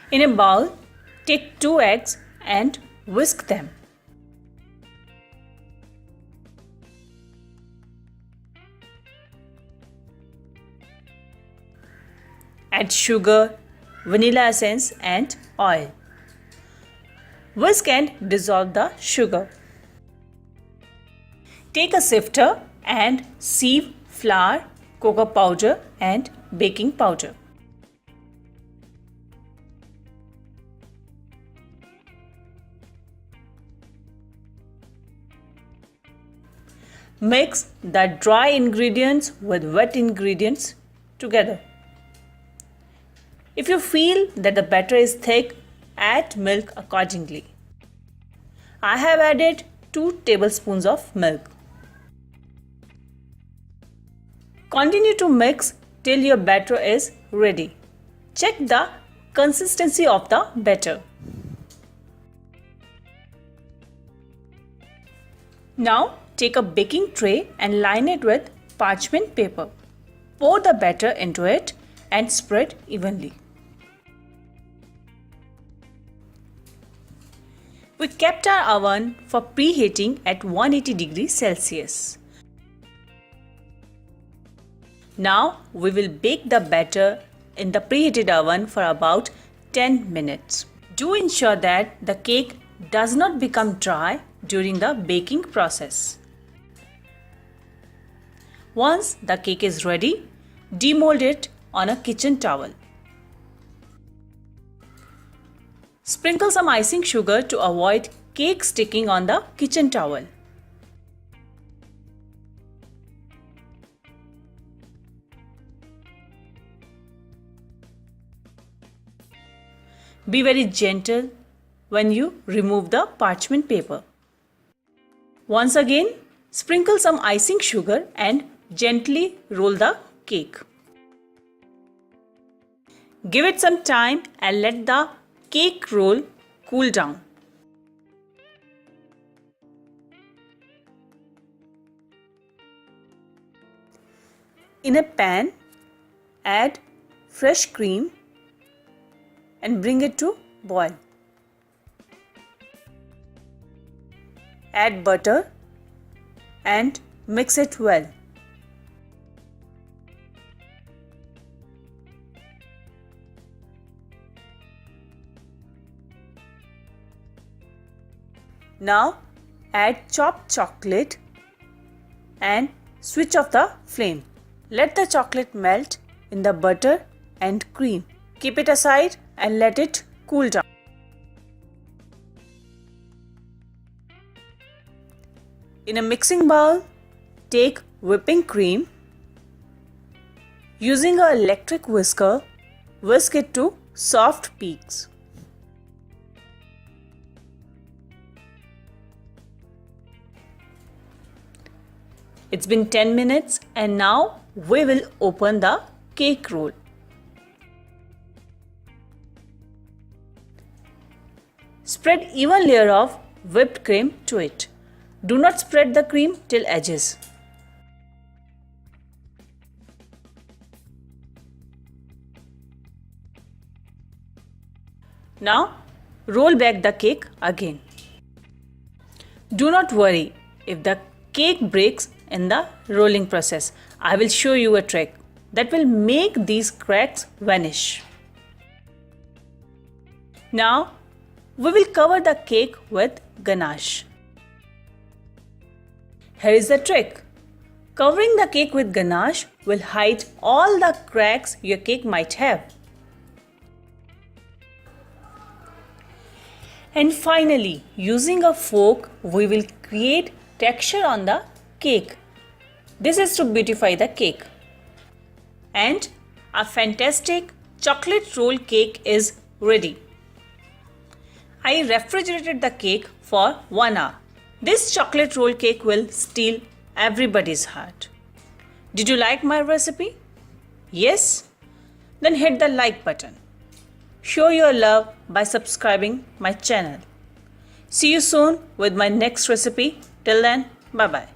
In a bowl, take 2 eggs and whisk them. Add sugar, vanilla essence and oil. Whisk and dissolve the sugar. Take a sifter and sieve flour, cocoa powder and baking powder. Mix the dry ingredients with wet ingredients together. If you feel that the batter is thick, add milk accordingly. I have added 2 tablespoons of milk. Continue to mix till your batter is ready. Check the consistency of the batter. Now take a baking tray and line it with parchment paper. Pour the batter into it and spread evenly. We kept our oven for preheating at 180 degrees Celsius. Now we will bake the batter in the preheated oven for about 10 minutes. Do ensure that the cake does not become dry during the baking process. Once the cake is ready, demold it on a kitchen towel. Sprinkle some icing sugar to avoid cake sticking on the kitchen towel. Be very gentle when you remove the parchment paper. Once again, sprinkle some icing sugar and gently roll the cake. Give it some time and let the cake roll cool down. In a pan, add fresh cream and bring it to boil. Add butter and mix it well. Now add chopped chocolate and switch off the flame. Let the chocolate melt in the butter and cream. Keep it aside and let it cool down. In a mixing bowl, take whipping cream. Using an electric whisker, whisk it to soft peaks. It's been 10 minutes and now we will open the cake roll. Spread even layer of whipped cream to it. Do not spread the cream till edges. Now roll back the cake again. Do not worry if the cake breaks in the rolling process. I will show you a trick that will make these cracks vanish. Now we will cover the cake with ganache. Here is the trick. Covering the cake with ganache will hide all the cracks your cake might have. And finally, using a fork, we will create texture on the cake. This is to beautify the cake. And a fantastic chocolate roll cake is ready. I refrigerated the cake for 1 hour. This chocolate roll cake will steal everybody's heart. Did you like my recipe? Yes? Then hit the like button. Show your love by subscribing my channel. See you soon with my next recipe. Till then, bye-bye.